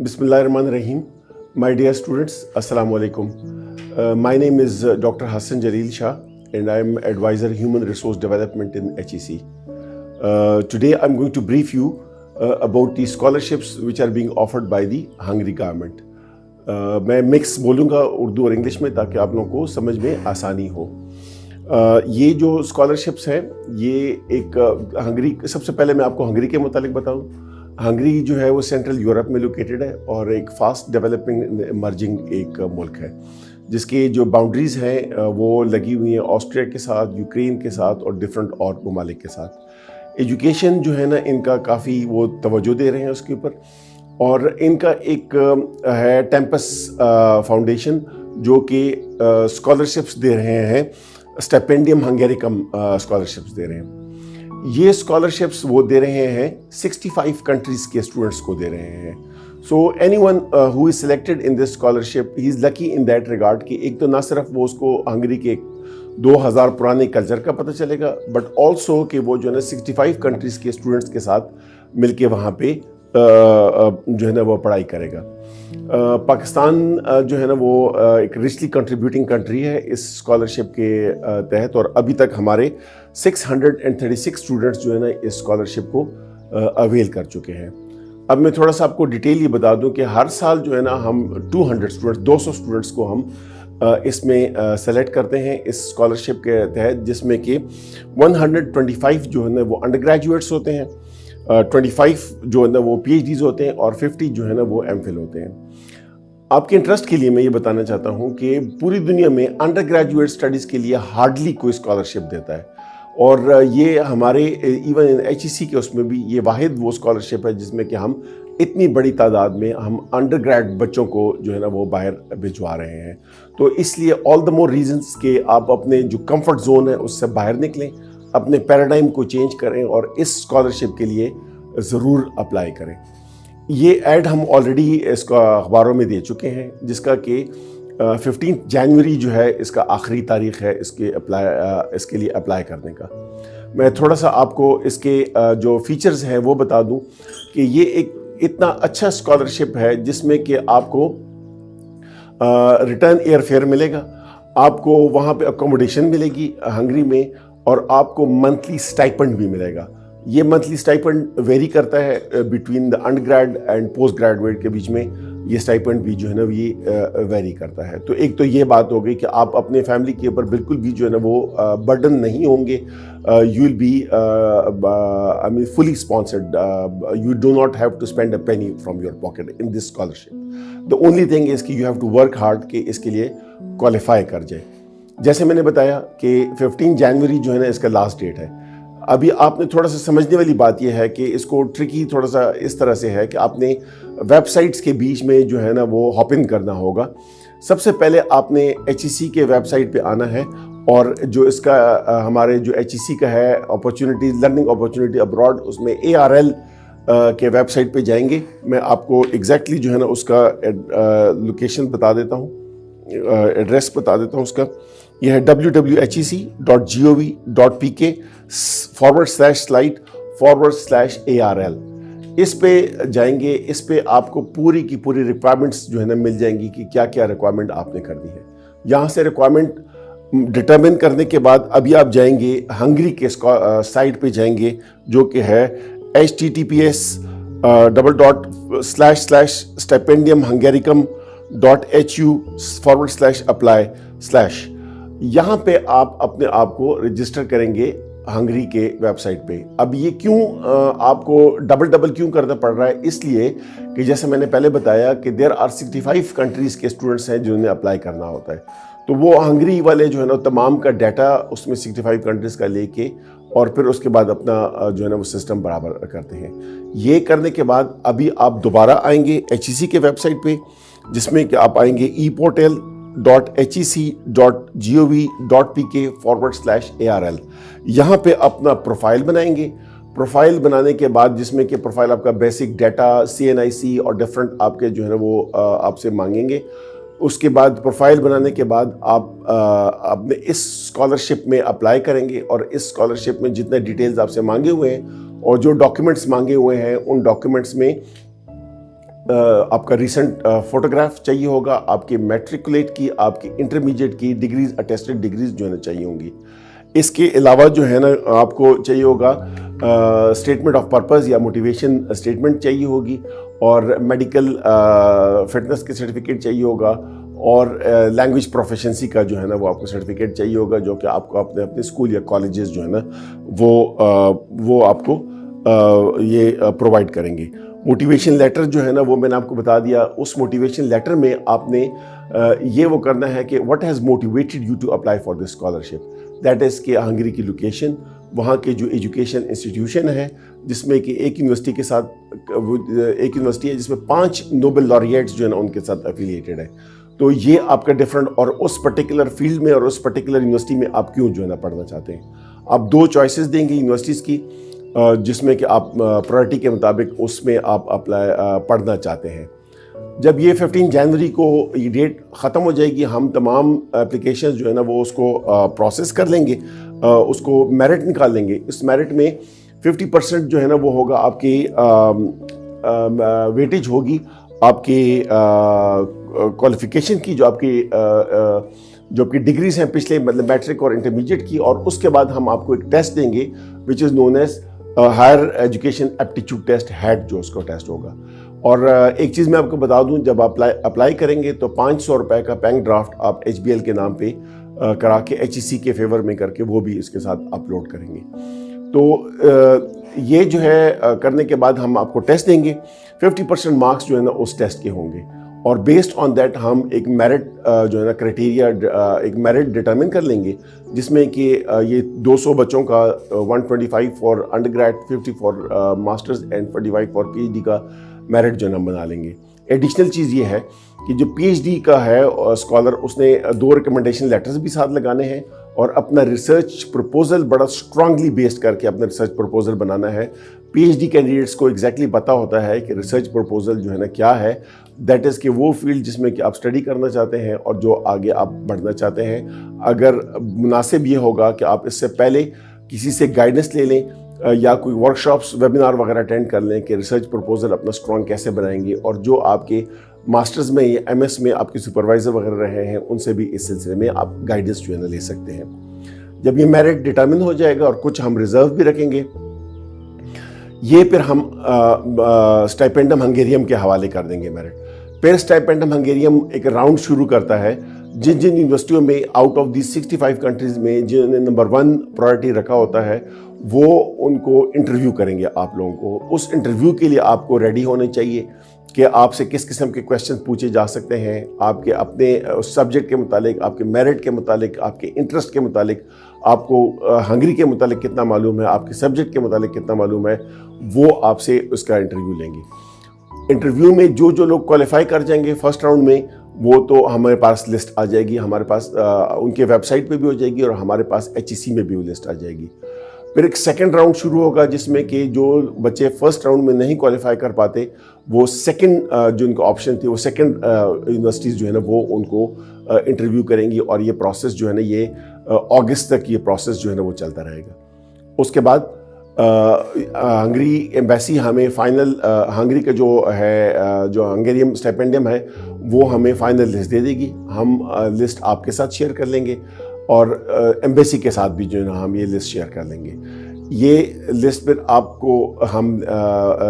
Bismillahirrahmanirrahim. My dear students, Assalamu alaikum. My name is Dr. Hassan Jalil Shah and I am Advisor Human Resource Development in HEC. Today I'm going to brief you about the scholarships which are being offered by the Hungary government. میں mix بولوں گا اردو اور English میں تاکہ آپ لوگوں کو سمجھ میں آسانی ہو. یہ جو اسکالرشپس ہیں یہ ایک ہنگری، سب سے پہلے میں آپ کو ہنگری کے متعلق بتاؤں. ہنگری جو ہے وہ سینٹرل یورپ میں لوکیٹڈ ہے اور ایک فاسٹ ڈیولپنگ ایمرجنگ ایک ملک ہے جس کی جو باؤنڈریز ہیں وہ لگی ہوئی ہیں آسٹریا کے ساتھ، یوکرین کے ساتھ اور ڈفرینٹ اور ممالک کے ساتھ. ایجوکیشن جو ہے نا ان کا کافی وہ توجہ دے رہے ہیں اس کے اوپر، اور ان کا ایک ہے ٹیمپس فاؤنڈیشن جو کہ اسکالرشپس دے رہے ہیں، اسٹیپینڈیم ہنگیریکم اسکالرشپس دے رہے ہیں. یہ اسکالرشپس وہ دے رہے ہیں 65 کنٹریز کے اسٹوڈنٹس کو دے رہے ہیں. So any one who is selected in this scholarship he is lucky in that regard کہ ایک تو نہ صرف وہ اس کو ہنگری کے 2000 پرانے کلچر کا پتہ چلے گا، بٹ آلسو کہ وہ جو ہے نا 65 کنٹریز کے اسٹوڈنٹس کے ساتھ مل کے وہاں پہ جو ہے نا وہ پڑھائی کرے گا. پاکستان جو ہے نا وہ ایک ریچلی کنٹریبیوٹنگ کنٹری ہے اس اسکالرشپ کے تحت، اور ابھی تک ہمارے 636 اسٹوڈنٹس جو ہے نا اس اسکالرشپ کو اویل کر چکے ہیں. اب میں تھوڑا سا آپ کو ڈیٹیل یہ بتا دوں کہ ہر سال جو ہے نا ہم 200 اسٹوڈنٹس کو ہم اس میں سلیکٹ کرتے ہیں اس اسکالرشپ کے تحت، جس میں کہ 125 جو ہے نا وہ انڈر گریجویٹس ہوتے ہیں، 25 جو ہے نا وہ پی ایچ ڈیز ہوتے ہیں اور 50 جو ہے نا وہ ایم فل ہوتے ہیں. آپ کے انٹرسٹ کے لیے میں یہ بتانا چاہتا ہوں کہ پوری دنیا میں انڈر گریجویٹ اسٹڈیز کے لیے ہارڈلی کوئی اسکالرشپ دیتا ہے، اور یہ ہمارے ایون ایچ ای سی کے اس میں بھی یہ واحد وہ اسکالرشپ ہے جس میں کہ ہم اتنی بڑی تعداد میں ہم انڈر گریڈ بچوں کو جو ہے نا وہ باہر بھجوا رہے ہیں. تو اس لیے آل دا مور ریزنس کہ آپ اپنے جو کمفرٹ زون ہے اس سے باہر نکلیں، اپنے پیراڈائم کو چینج کریں اور اس اسکالرشپ کے لیے ضرور اپلائی کریں. یہ ایڈ ہم آلریڈی اس کا اخباروں میں دے چکے ہیں، جس کا کہ 15 جنوری جو ہے اس کا آخری تاریخ ہے اس کے لیے اپلائی کرنے کا. میں تھوڑا سا آپ کو اس کے جو فیچرز ہیں وہ بتا دوں کہ یہ ایک اتنا اچھا اسکالرشپ ہے جس میں کہ آپ کو ریٹرن ایئر فیئر ملے گا، آپ کو وہاں پہ اکوموڈیشن ملے گی ہنگری میں، اور آپ کو منتھلی اسٹائپنڈ بھی ملے گا. یہ منتھلی اسٹائپنڈ ویری کرتا ہے between the undergrad and postgraduate کے بیچ میں، یہ اسٹائپنڈ بھی جو ہے نا یہ ویری کرتا ہے. تو ایک تو یہ بات ہو گئی کہ آپ اپنے فیملی کے اوپر بالکل بھی جو ہے نا وہ برڈن نہیں ہوں گے. You will be I mean fully sponsored. You do not have to spend a penny from your pocket in this scholarship. The only thing is کہ you have to work hard کہ اس کے لیے qualify کر جائے. جیسے میں نے بتایا کہ 15 جنوری جو ہے نا اس کا لاسٹ ڈیٹ ہے. ابھی آپ نے تھوڑا سا سمجھنے والی بات یہ ہے کہ اس کو ٹرکی تھوڑا سا اس طرح سے ہے کہ آپ نے ویب سائٹس کے بیچ میں جو ہے نا وہ ہاپ ان کرنا ہوگا. سب سے پہلے آپ نے ایچ ای سی کے ویب سائٹ پہ آنا ہے، اور جو اس کا ہمارے جو ایچ ای سی کا ہے اپرچونیٹیز لرننگ اپرچونیٹی ابراڈ، اس میں ARL کے ویب سائٹ پہ جائیں گے. میں آپ کو ایگزیکٹلی جو ہے نا اس کا لوکیشن بتا دیتا ہوں، ایڈریس بتا دیتا ہوں اس کا. یہ ہے www.hec.gov.pk/slide/ARL. اس پہ جائیں گے. اس پہ آپ کو پوری کی پوری ریکوائرمنٹس جو ہے نا مل جائیں گی کہ کیا کیا ریکوائرمنٹ آپ نے کرنی ہے. یہاں سے ریکوائرمنٹ ڈٹرمن کرنے کے بعد ابھی آپ جائیں گے ہنگری کے سائٹ پہ جائیں گے، جو کہ ہے https://stipendiumhungaricum.hu/apply/. یہاں پہ آپ اپنے آپ کو رجسٹر کریں گے ہنگری کے ویب سائٹ پہ. اب یہ کیوں آپ کو ڈبل کیوں کرنا پڑ رہا ہے؟ اس لیے کہ جیسے میں نے پہلے بتایا کہ دیر آر 65 کنٹریز کے اسٹوڈنٹس ہیں جنہوں نے اپلائی کرنا ہوتا ہے. تو وہ ہنگری والے جو ہے نا تمام کا ڈیٹا اس میں 65 کنٹریز کا لے کے اور پھر اس کے بعد اپنا جو ہے نا وہ سسٹم برابر کرتے ہیں. یہ کرنے کے بعد ابھی آپ دوبارہ آئیں گے ایچ ای سی کے ویب سائٹ پہ، جس میں کہ آپ آئیں گے eportal.hec.gov.pk/ARL. یہاں پہ اپنا پروفائل بنائیں گے. پروفائل بنانے کے بعد جس میں کہ پروفائل آپ کا بیسک ڈیٹا CNIC اور ڈفرینٹ آپ کے جو ہے نا وہ آپ سے مانگیں گے. اس کے بعد پروفائل بنانے کے بعد آپ اپنے اس اسکالرشپ میں اپلائی کریں گے، اور اس اسکالرشپ میں جتنے ڈیٹیلز آپ سے مانگے ہوئے ہیں اور جو ڈاکیومنٹس مانگے ہوئے ہیں ان ڈاکیومنٹس میں آپ کا ریسنٹ فوٹوگراف چاہیے ہوگا, آپ کے میٹریکولیٹ کی, آپ کی انٹرمیڈیٹ کی ڈگریز, اٹیسٹڈ ڈگریز جو ہے نا چاہیے ہوں گی. اس کے علاوہ جو ہے نا آپ کو چاہیے ہوگا اسٹیٹمنٹ آف پرپز یا موٹیویشن اسٹیٹمنٹ چاہیے ہوگی, اور میڈیکل فٹنس کے سرٹیفکیٹ چاہیے ہوگا, اور لینگویج پروفیشنسی کا جو ہے نا وہ آپ کو سرٹیفکیٹ چاہیے ہوگا, جو کہ آپ کو اپنے اسکول یا کالجز جو ہے نا وہ آپ کو یہ پرووائڈ کریں گے. موٹیویشن لیٹر جو ہے نا وہ میں نے آپ کو بتا دیا. اس موٹیویشن لیٹر میں آپ نے یہ وہ کرنا ہے کہ what has motivated you to apply for this scholarship. That is کہ ہنگری کی لوکیشن, وہاں کے جو ایجوکیشن انسٹیٹیوشن ہے, جس میں کہ ایک یونیورسٹی کے ساتھ ایک یونیورسٹی ہے جس میں 5 نوبل لاریٹس جو ہے نا ان کے ساتھ افیلیٹڈ ہے. تو یہ آپ کا ڈفرینٹ, اور اس پرٹیکولر فیلڈ میں اور اس پرٹیکولر یونیورسٹی میں آپ کیوں جو ہے نا پڑھنا چاہتے ہیں. آپ 2 چوائسیز دیں گے یونیورسٹیز کی, جس میں کہ آپ پرائرٹی کے مطابق اس میں آپ اپلائی پڑھنا چاہتے ہیں. جب یہ 15 جنوری کو یہ ڈیٹ ختم ہو جائے گی, ہم تمام اپلیکیشنز جو ہے نا وہ اس کو پروسیس کر لیں گے, اس کو میرٹ نکال لیں گے. اس میرٹ میں 50% جو ہے نا وہ ہوگا آپ کی ویٹیج ہوگی آپ کی کوالیفیکیشن کی, جو آپ کی ڈگریز ہیں پچھلے, مطلب میٹرک اور انٹرمیڈیٹ کی, اور اس کے بعد ہم آپ کو ایک ٹیسٹ دیں گے which is known as higher education aptitude test, HAT جو اس کا ٹیسٹ ہوگا. اور ایک چیز میں آپ کو بتا دوں, جب آپ اپلائی کریں گے تو 500 روپے کا بینک ڈرافٹ آپ HBL کے نام پہ کرا کے HEC کے فیور میں کر کے وہ بھی اس کے ساتھ اپلوڈ کریں گے. تو یہ جو ہے کرنے کے بعد ہم آپ کو ٹیسٹ دیں گے. 50% مارکس جو ہے نا اس ٹیسٹ کے ہوں گے, اور بیسڈ آن دیٹ ہم ایک میرٹ جو ہے نا کرائٹیریا, ایک میرٹ ڈٹرمن کر لیں گے, جس میں کہ یہ 200 بچوں کا 125 for undergrad, 50 for masters and 45 for PhD کا میرٹ جو ہے نا بنا لیں گے. ایڈیشنل چیز یہ ہے کہ جو PhD کا ہے اسکالر, اس نے 2 ریکمنڈیشن لیٹرز بھی ساتھ لگانے ہیں, اور اپنا ریسرچ پروپوزل بڑا اسٹرانگلی بیسڈ کر کے اپنا ریسرچ پروپوزل بنانا ہے. PhD کینڈیڈیٹس کو ایگزیکٹلی پتہ ہوتا ہے کہ ریسرچ پروپوزل جو ہے نا کیا ہے. دیٹ از کہ وہ فیلڈ جس میں کہ آپ اسٹڈی کرنا چاہتے ہیں اور جو آگے آپ بڑھنا چاہتے ہیں. اگر مناسب یہ ہوگا کہ آپ اس سے پہلے کسی سے گائیڈنس لے لیں, یا کوئی ورکشاپس ویبینار وغیرہ اٹینڈ کر لیں کہ ریسرچ پروپوزل اپنا اسٹرانگ کیسے بنائیں گے, اور جو آپ کے ماسٹرز میں یا MS میں آپ کے سپروائزر وغیرہ رہے ہیں ان سے بھی اس سلسلے میں آپ گائیڈنس جو ہے نا لے سکتے ہیں. جب یہ میرٹ ڈٹرمن ہو جائے گا, اور کچھ ہم ریزرو بھی رکھیں گے, یہ پھر ہم اسٹائپینڈم ہنگیریم کے حوالے کر دیں گے میرٹ. پھر اسٹائپینڈم ہنگیریم ایک راؤنڈ شروع کرتا ہے, جن یونیورسٹیوں میں آؤٹ آف دی 65 کنٹریز میں جنہوں نے نمبر 1 پرائرٹی رکھا ہوتا ہے, وہ ان کو انٹرویو کریں گے آپ لوگوں کو. اس انٹرویو کے لیے آپ کو ریڈی ہونے چاہیے کہ آپ سے کس قسم کے کویشچن پوچھے جا سکتے ہیں, آپ کے اپنے سبجیکٹ کے متعلق, آپ کے میرٹ کے متعلق, آپ کے انٹرسٹ کے متعلق, آپ کو ہنگری کے متعلق کتنا معلوم ہے, آپ کے سبجیکٹ کے متعلق کتنا معلوم ہے, وہ آپ سے اس کا انٹرویو لیں گے. انٹرویو میں جو لوگ کوالیفائی کر جائیں گے فرسٹ راؤنڈ میں, وہ تو ہمارے پاس لسٹ آ جائے گی, ہمارے پاس ان کے ویب سائٹ پہ بھی ہو جائے گی, اور ہمارے پاس HEC میں بھی وہ لسٹ آ جائے گی. پھر ایک سیکنڈ راؤنڈ شروع ہوگا, جس میں کہ جو بچے فرسٹ راؤنڈ میں نہیں کوالیفائی کر پاتے, وہ سیکنڈ جو ان کا آپشن تھی, وہ سیکنڈ یونیورسٹیز جو ہے نا وہ ان کو انٹرویو کریں گی. اور یہ پروسیس جو ہے نا یہ اگست تک یہ پروسیس جو ہے نا وہ چلتا رہے گا. اس کے بعد ہنگری ایمبیسی ہمیں فائنل, ہنگری کا جو ہے جو ہنگیریم اسٹائپینڈیم ہے وہ ہمیں فائنل لسٹ دے دے گی. ہم لسٹ آپ کے ساتھ شیئر کر لیں گے, اور ایمبیسی کے ساتھ بھی جو ہے نا ہم یہ لسٹ شیئر کر لیں گے. یہ لسٹ پھر آپ کو ہم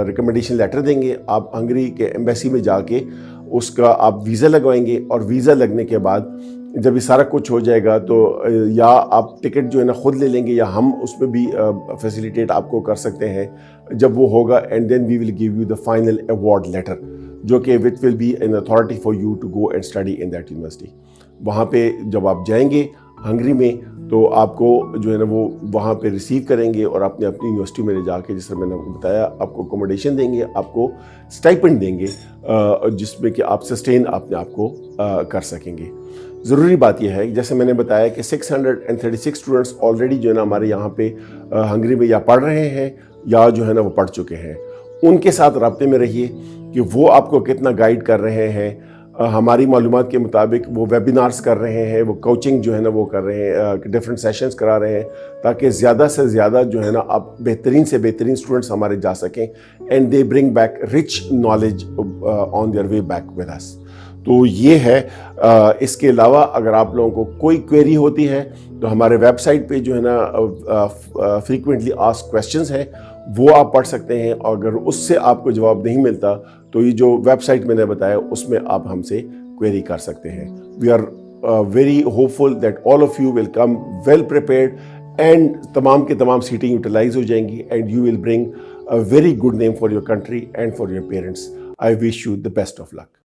ریکمنڈیشن لیٹر دیں گے. آپ ہنگری کے ایمبیسی میں جا کے اس کا آپ ویزا لگوائیں گے, اور ویزا لگنے کے بعد جب یہ سارا کچھ ہو جائے گا تو یا آپ ٹکٹ جو ہے نا خود لے لیں گے, یا ہم اس میں بھی فیسیلیٹیٹ آپ کو کر سکتے ہیں جب وہ ہوگا. And then we will give you the final award letter, جو کہ which will be an authority for you to go and study in that university. وہاں پہ جب آپ جائیں گے ہنگری میں, تو آپ کو جو ہے نا وہ وہاں پہ ریسیو کریں گے, اور اپنی یونیورسٹی میں لے جا کے, جس طرح میں نے بتایا, آپ کو اکوموڈیشن دیں گے, آپ کو اسٹائپنڈ دیں گے, جس میں کہ آپ سسٹین اپنے آپ کو کر سکیں گے. ضروری بات یہ ہے جیسے میں نے بتایا کہ 636 اسٹوڈنٹس آلریڈی جو ہے نا ہمارے یہاں پہ ہنگری میں یا پڑھ رہے ہیں یا جو ہے نا وہ پڑھ چکے ہیں. ان کے ساتھ رابطے میں رہیے کہ وہ آپ کو کتنا گائیڈ کر رہے ہیں. ہماری معلومات کے مطابق وہ ویبینارز کر رہے ہیں, وہ کوچنگ جو ہے نا وہ کر رہے ہیں, ڈفرینٹ سیشنز کرا رہے ہیں, تاکہ زیادہ سے زیادہ جو ہے نا اب بہترین سے بہترین اسٹوڈنٹس ہمارے جا سکیں, and they bring back rich knowledge on their way back with us. تو یہ ہے. اس کے علاوہ اگر آپ لوگوں کو کوئی کوئری ہوتی ہے تو ہمارے ویب سائٹ پہ جو ہے نا فریکوینٹلی آسک کویسچنز ہیں, وہ آپ پڑھ سکتے ہیں, اور اگر اس سے آپ کو جواب نہیں ملتا تو یہ جو ویب سائٹ میں نے بتایا اس میں آپ ہم سے کوئری کر سکتے ہیں. We are very hopeful that all of you will come well prepared, and تمام کے تمام سیٹیں یوٹیلائز ہو جائیں گی, and you will bring a very good name for your country and for your parents. I wish you the best of luck.